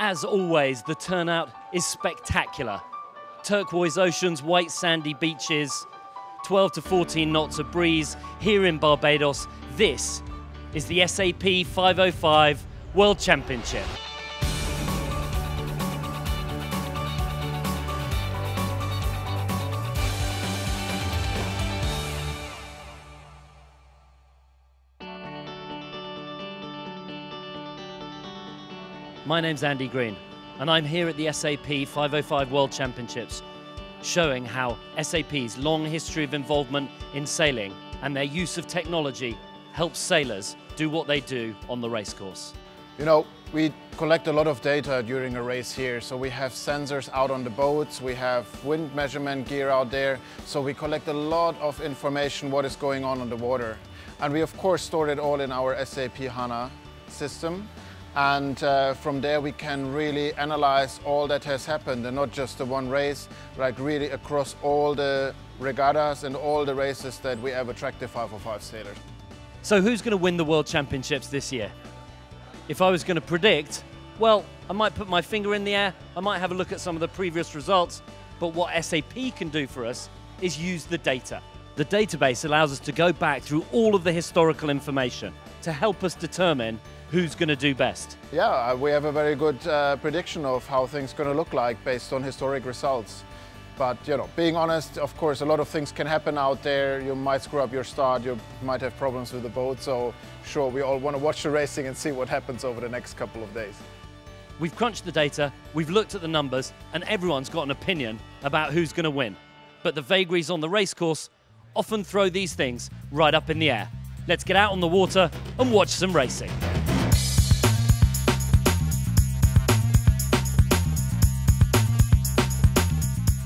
As always, the turnout is spectacular. Turquoise oceans, white sandy beaches, 12 to 14 knots of breeze here in Barbados. This is the SAP 505 World Championship. My name's Andy Green, and I'm here at the SAP 505 World Championships, showing how SAP's long history of involvement in sailing and their use of technology helps sailors do what they do on the racecourse. You know, we collect a lot of data during a race here, so we have sensors out on the boats, we have wind measurement gear out there, so we collect a lot of information what is going on the water. And we of course store it all in our SAP HANA system. And from there we can really analyze all that has happened, and not just the one race, like really across all the regattas and all the races that we ever tracked the 505 sailors. So who's going to win the World Championships this year? If I was going to predict, well, I might put my finger in the air, I might have a look at some of the previous results, but what SAP can do for us is use the data. The database allows us to go back through all of the historical information to help us determine who's going to do best. Yeah, we have a very good prediction of how things are going to look like based on historic results. But, you know, being honest, of course, a lot of things can happen out there. You might screw up your start, you might have problems with the boat. So, sure, we all want to watch the racing and see what happens over the next couple of days. We've crunched the data, we've looked at the numbers, and everyone's got an opinion about who's going to win. But the vagaries on the racecourse often throw these things right up in the air. Let's get out on the water and watch some racing.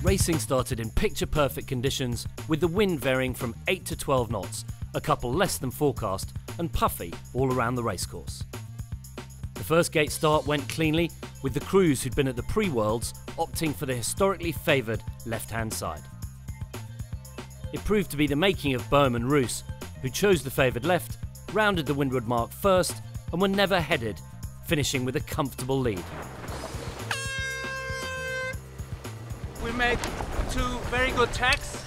Racing started in picture-perfect conditions, with the wind varying from 8 to 12 knots, a couple less than forecast, and puffy all around the racecourse. The first gate start went cleanly, with the crews who'd been at the pre-Worlds opting for the historically favoured left-hand side. It proved to be the making of Boehm and Roos, who chose the favoured left, rounded the windward mark first, and were never headed, finishing with a comfortable lead. We made two very good tacks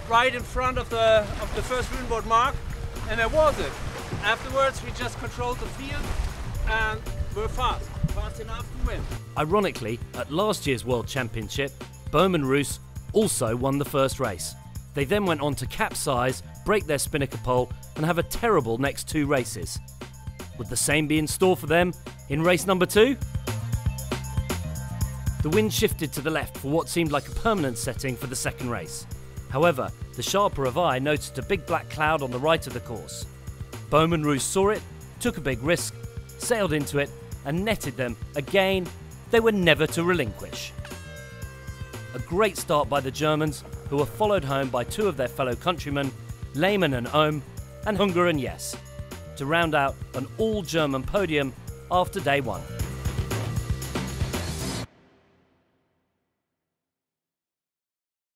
right in front of the first windward mark, and that was it. Afterwards we just controlled the field and were fast enough to win. Ironically, at last year's World Championship, Boehm and Roos also won the first race. They then went on to capsize, break their spinnaker pole and have a terrible next two races. Would the same be in store for them in race number 2? The wind shifted to the left for what seemed like a permanent setting for the second race. However, the sharper of eye noticed a big black cloud on the right of the course. Boehm and Roos saw it, took a big risk, sailed into it and netted them again they were never to relinquish. A great start by the Germans, who were followed home by two of their fellow countrymen, Lehmann and Ohm, and Hunger and Yes, to round out an all-German podium after day one.